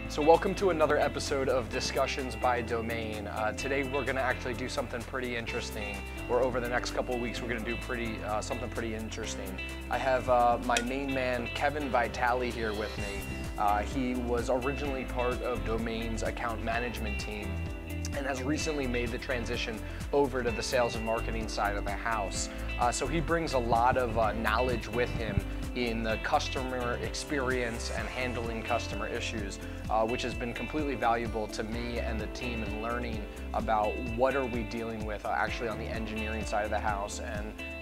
So welcome to another episode of Discussions by Domain. Today we're going to actually do something pretty interesting, or over the next couple of weeks we're going to do something pretty interesting. I have my main man Kevin Vitale here with me. He was originally part of Domain's account management team and has recently made the transition over to the sales and marketing side of the house. So he brings a lot of knowledge with him in the customer experience and handling customer issues, which has been completely valuable to me and the team in learning about what are we dealing with actually on the engineering side of the house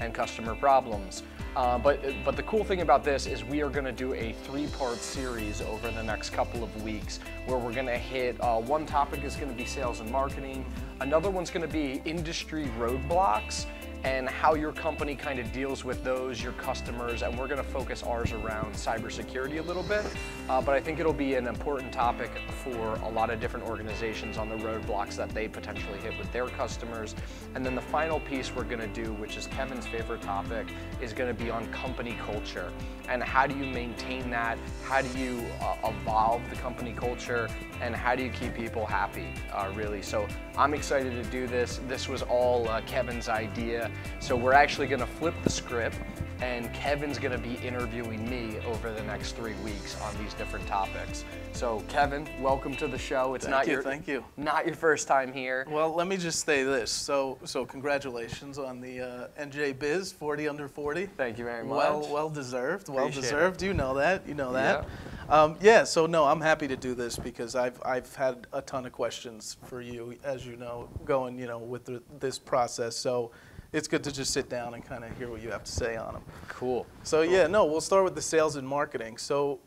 and customer problems. But the cool thing about this is we are going to do a 3-part series over the next couple of weeks where we're going to hit, one topic is going to be sales and marketing, another one's going to be industry roadblocks and how your company kind of deals with those, your customers, and we're going to focus ours around cybersecurity a little bit. But I think it'll be an important topic for a lot of different organizations on the roadblocks that they potentially hit with their customers. And then the final piece we're going to do, which is Kevin's favorite topic, is going to be on company culture. And how do you maintain that? How do you evolve the company culture? And how do you keep people happy, really? So I'm excited to do this. This was all Kevin's idea. So we're actually going to flip the script, and Kevin's going to be interviewing me over the next 3 weeks on these different topics. So Kevin, welcome to the show. It's Thank you. Not your first time here. Well, let me just say this. So congratulations on the NJ Biz 40 under 40. Thank you very much. Well deserved. Appreciate Well deserved. it. You know that. You know that. Yeah. So no, I'm happy to do this because I've had a ton of questions for you, as you know, going with this process. So it's good to just sit down and kind of hear what you have to say on them. Cool. So yeah, no, we'll start with the sales and marketing. So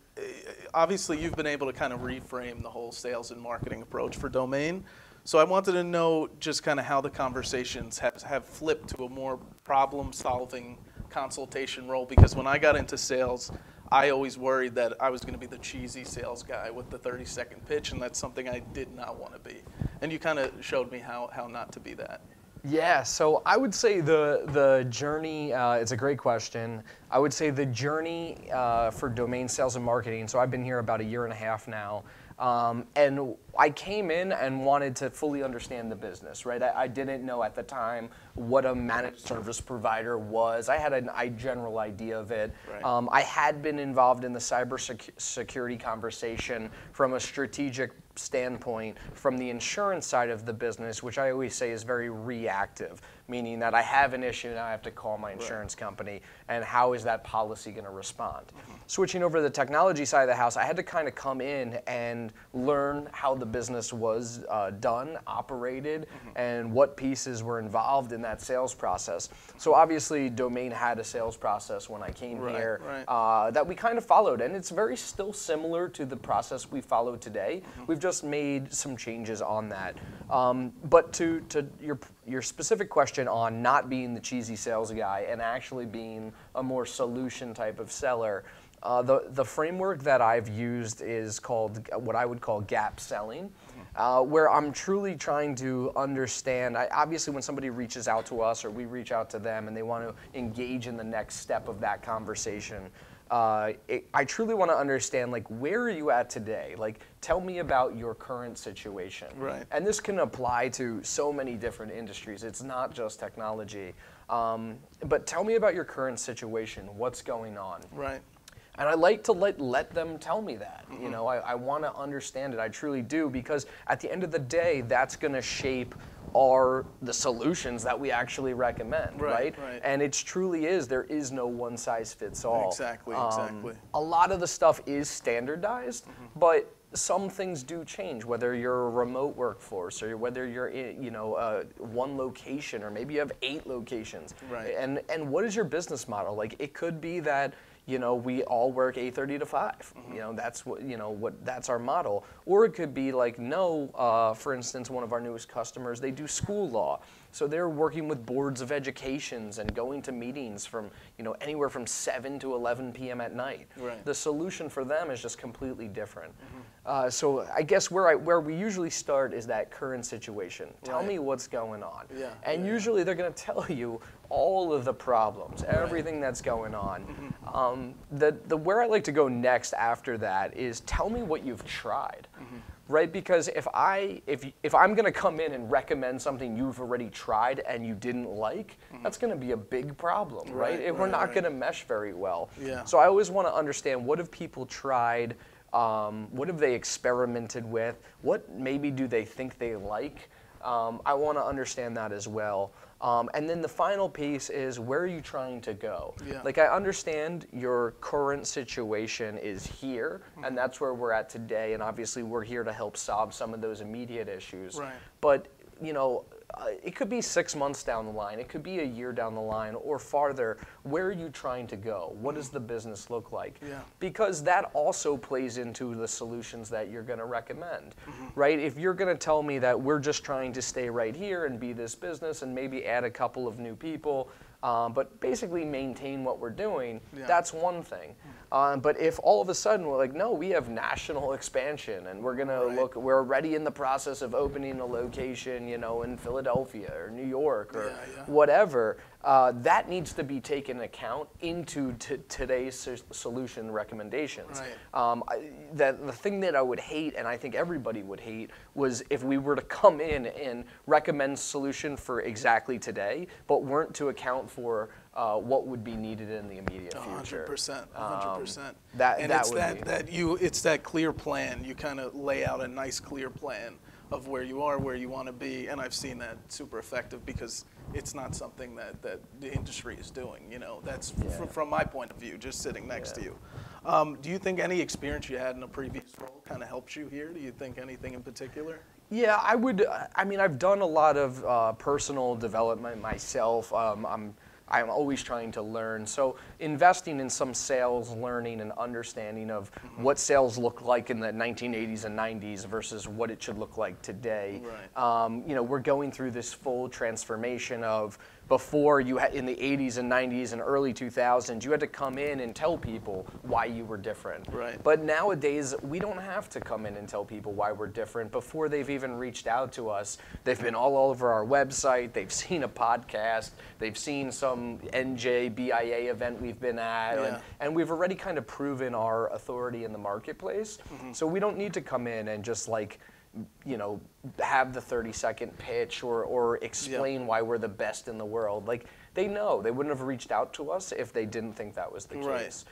obviously you've been able to kind of reframe the whole sales and marketing approach for Domain. So I wanted to know just kind of how the conversations have flipped to a more problem-solving consultation role, because when I got into sales, I always worried that I was going to be the cheesy sales guy with the 30-second pitch, and that's something I did not want to be. And you kind of showed me how not to be that. Yeah, so I would say the journey, it's a great question. I would say the journey for Domain sales and marketing, so I've been here about 1.5 years now, and I came in and wanted to fully understand the business, right? I didn't know at the time what a managed service provider was. I had a general idea of it. Right. I had been involved in the cybersecurity conversation from a strategic standpoint from the insurance side of the business, which I always say is very reactive, meaning that I have an issue and I have to call my insurance company, and how is that policy going to respond? Switching over to the technology side of the house, I had to kind of come in and learn how the business was done, operated, and what pieces were involved in that sales process. So obviously Domain had a sales process when I came here that we kind of followed, and it's very still similar to the process we follow today. We've just made some changes on that. But to your specific question on not being the cheesy sales guy and actually being a more solution type of seller, the framework that I've used is called what I would call gap selling, where I'm truly trying to understand. Obviously, when somebody reaches out to us or we reach out to them and they want to engage in the next step of that conversation, I truly want to understand, like, where are you at today? Like, tell me about your current situation. Right. And this can apply to so many different industries. It's not just technology. But tell me about your current situation. What's going on? Right. And I like to let them tell me that. You know, I want to understand it. I truly do, because at the end of the day, that's going to shape the solutions that we actually recommend, right? And it truly is. There is no one size fits all. Exactly. A lot of the stuff is standardized, but some things do change, whether you're a remote workforce or whether you're in, one location, or maybe you have 8 locations. Right. And what is your business model? Like, it could be that we all work 8:30 to 5. That's that's our model. Or it could be like, no, for instance, one of our newest customers, they do school law. So they're working with boards of educations and going to meetings from, anywhere from 7 to 11 p.m. at night. Right. The solution for them is just completely different. So I guess where we usually start is that current situation. Tell me what's going on. Yeah. And usually they're going to tell you all of the problems, everything that's going on. Where I like to go next after that is, tell me what you've tried. right? Because if I'm going to come in and recommend something you've already tried and you didn't like, that's going to be a big problem, right? We're not going to mesh very well. Yeah. So I always want to understand, what have people tried? What have they experimented with? What maybe do they think they like? I want to understand that as well. And then the final piece is, where are you trying to go? Yeah. Like, I understand your current situation is here, and that's where we're at today, and obviously we're here to help solve some of those immediate issues. Right. But, you know, it could be 6 months down the line, it could be a year down the line, or farther. Where are you trying to go? What does the business look like? Yeah. Because that also plays into the solutions that you're going to recommend, right? If you're going to tell me that we're just trying to stay right here and be this business and maybe add a couple of new people, but basically maintain what we're doing, that's one thing. But if all of a sudden we're like, no, we have national expansion and we're gonna we're already in the process of opening a location, you know, in Philadelphia or New York or whatever, that needs to be taken account into today's solution recommendations. The thing that I would hate, and I think everybody would hate, was if we were to come in and recommend solution for exactly today, but weren't to account for what would be needed in the immediate future. 100%, 100%. It's that clear plan. You kind of lay out a nice clear plan of where you are, where you want to be, and I've seen that super effective because it's not something that the industry is doing. You know, that's from my point of view, just sitting next to you. Do you think any experience you had in a previous role kind of helps you here? Do you think anything in particular? Yeah, I would. I mean, I've done a lot of personal development myself. I'm always trying to learn. So investing in some sales learning and understanding of what sales looked like in the 1980s and 90s versus what it should look like today. You know, we're going through this full transformation of, before you had, in the 80s and 90s and early 2000s, you had to come in and tell people why you were different. But nowadays, we don't have to come in and tell people why we're different before they've even reached out to us. They've been all over our website, they've seen a podcast, they've seen some NJ, BIA event we've been at, and we've already kind of proven our authority in the marketplace. So we don't need to come in and just, like, you know, have the 30-second pitch or explain why we're the best in the world. Like, they know. They wouldn't have reached out to us if they didn't think that was the case.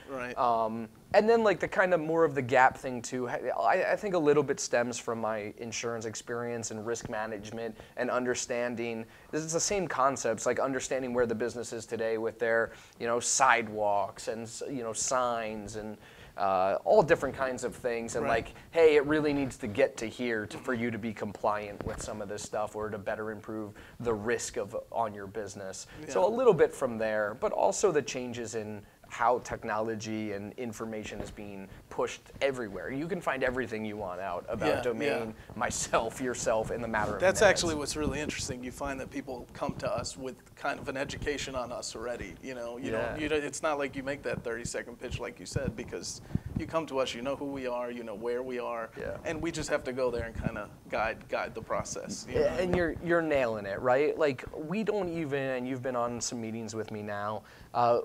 And then, like, the kind of more of the gap thing too, I think a little bit stems from my insurance experience and risk management and understanding. It's the same concepts, like understanding where the business is today with their, you know, sidewalks and, you know, signs and all different kinds of things, and like, hey, it really needs to get to here for you to be compliant with some of this stuff or to better improve the risk on your business. So a little bit from there, but also the changes in how technology and information is being pushed everywhere. You can find everything you want out about Domain, myself, yourself, in the matter of minutes. That's actually what's really interesting. You find that people come to us with kind of an education on us already. You know, it's not like you make that 30-second pitch like you said, because you come to us, you know who we are, you know where we are, and we just have to go there and kind of guide the process. You know? And you're nailing it, right? Like, we don't even, and you've been on some meetings with me now,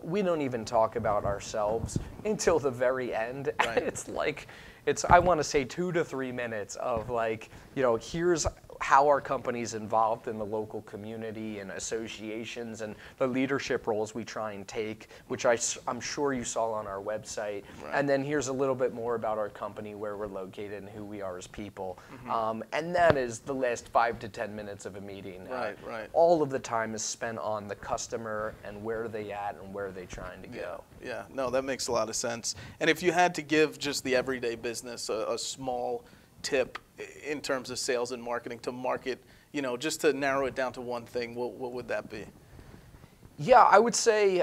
we don't even talk about ourselves until the very end. It's like, I want to say 2 to 3 minutes of, like, you know, here's how our company's involved in the local community and associations and the leadership roles we try and take, which I'm sure you saw on our website. And then here's a little bit more about our company, where we're located and who we are as people. And that is the last 5 to 10 minutes of a meeting. All of the time is spent on the customer and where are they at and where are they trying to go. No, that makes a lot of sense. And if you had to give just the everyday business a small tip in terms of sales and marketing to market, you know, just to narrow it down to one thing, what would that be? Yeah, I would say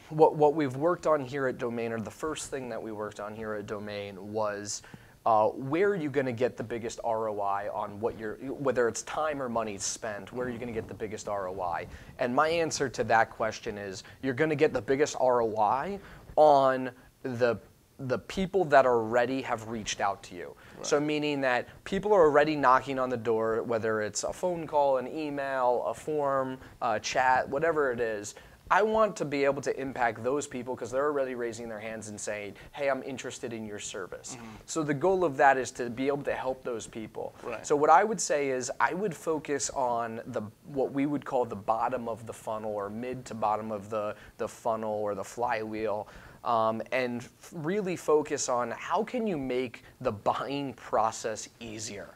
what we've worked on here at Domain, or the first thing that we worked on here at Domain, was where are you going to get the biggest ROI on whether it's time or money spent, where are you going to get the biggest ROI? And my answer to that question is, you're going to get the biggest ROI on the people that already have reached out to you. So meaning that people are already knocking on the door, whether it's a phone call, an email, a form, a chat, whatever it is, I want to be able to impact those people because they're already raising their hands and saying, hey, I'm interested in your service. So the goal of that is to be able to help those people. Right. So what I would say is I would focus on what we would call the bottom of the funnel, or mid to bottom of the funnel or the flywheel. And really focus on how can you make the buying process easier?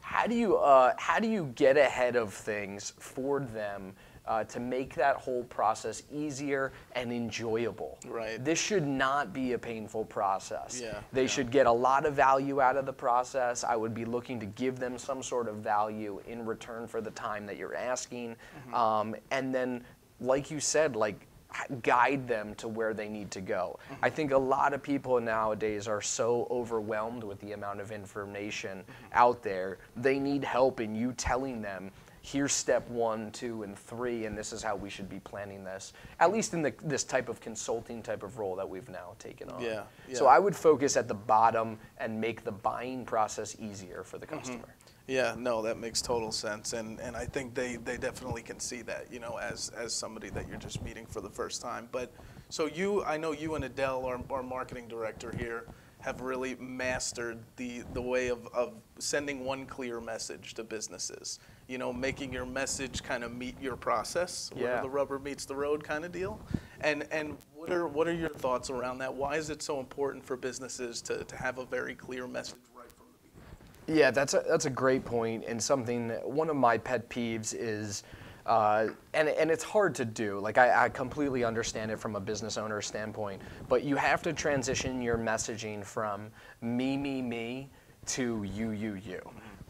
How do you get ahead of things for them to make that whole process easier and enjoyable? Right. This should not be a painful process. Yeah, They should get a lot of value out of the process. I would be looking to give them some sort of value in return for the time that you're asking. And then, like you said, like, guide them to where they need to go. I think a lot of people nowadays are so overwhelmed with the amount of information out there. They need help in you telling them, here's step 1, 2, and 3, and this is how we should be planning this. At least in this type of consulting type of role that we've now taken on. Yeah, So I would focus at the bottom and make the buying process easier for the customer. Yeah, no, that makes total sense, and I think they definitely can see that, you know, as somebody that you're just meeting for the first time. But so I know you and Adele, our marketing director here, have really mastered the way of sending one clear message to businesses. You know, making your message kind of meet your process, where the rubber meets the road kind of deal. And what are your thoughts around that? Why is it so important for businesses to have a very clear message right from the beginning? Yeah, that's a great point, and something, one of my pet peeves is, and it's hard to do. Like, I completely understand it from a business owner standpoint, but you have to transition your messaging from me to you.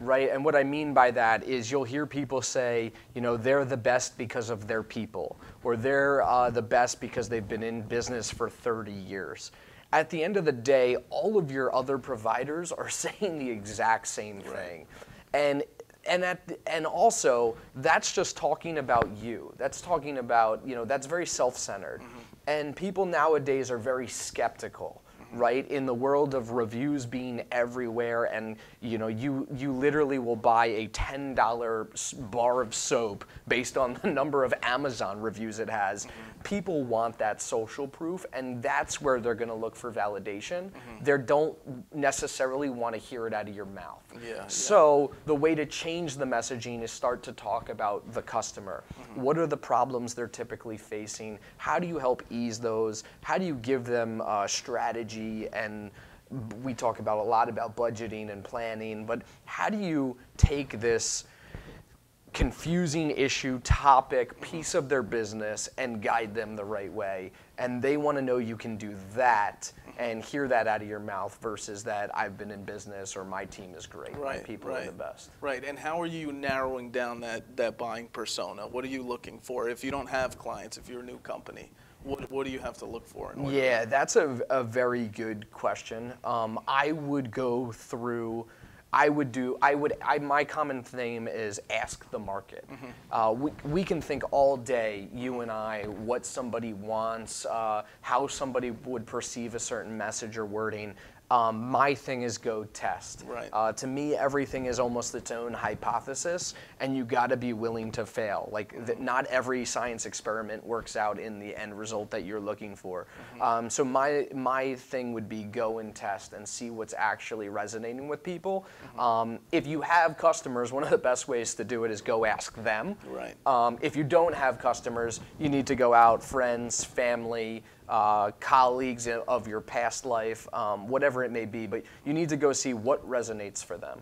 Right, and what I mean by that is you'll hear people say, you know, they're the best because of their people, or they're the best because they've been in business for 30 years. At the end of the day, all of your other providers are saying the exact same thing. And also, that's just talking about you. That's talking about, you know, that's very self-centered. And people nowadays are very skeptical. Right, in the world of reviews being everywhere, and you know, you literally will buy a $10 bar of soap based on the number of Amazon reviews it has. People want that social proof, and that's where they're going to look for validation. They don't necessarily want to hear it out of your mouth. So the way to change the messaging is start to talk about the customer. What are the problems they're typically facing? How do you help ease those? How do you give them strategy? And we talk about a lot about budgeting and planning, but how do you take this confusing issue, topic, piece of their business and guide them the right way? And they want to know you can do that and hear that out of your mouth versus that I've been in business or my team is great, my people are the best. Right, and how are you narrowing down that buying persona? What are you looking for if you don't have clients, if you're a new company? What do you have to look for? Yeah, that's a very good question. I would go through, my common theme is ask the market. We can think all day, you and I, what somebody wants, how somebody would perceive a certain message or wording. My thing is go test. To me, everything is almost its own hypothesis, and you got to be willing to fail. Like, not every science experiment works out in the end result that you're looking for. So my thing would be go and test and see what's actually resonating with people. If you have customers, one of the best ways to do it is go ask them. If you don't have customers, you need to go out, friends, family, colleagues of your past life, whatever it may be, but you need to go see what resonates for them.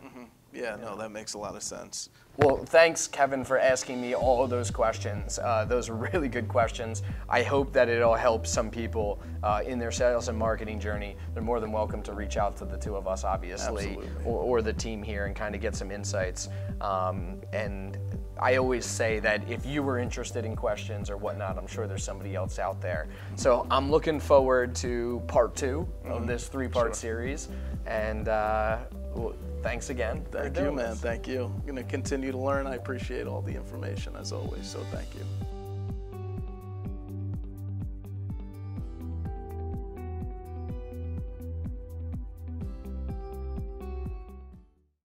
Yeah, no, that makes a lot of sense. Well, thanks, Kevin, for asking me all of those questions. Those are really good questions. I hope that it'll help some people in their sales and marketing journey. They're more than welcome to reach out to the two of us, obviously, or the team here and kind of get some insights. And I always say that if you were interested in questions or whatnot, I'm sure there's somebody else out there. So I'm looking forward to part 2 of this 3-part series. And well, thanks again. Thank you, man. Thank you. I'm going to continue to learn. I appreciate all the information as always, so thank you.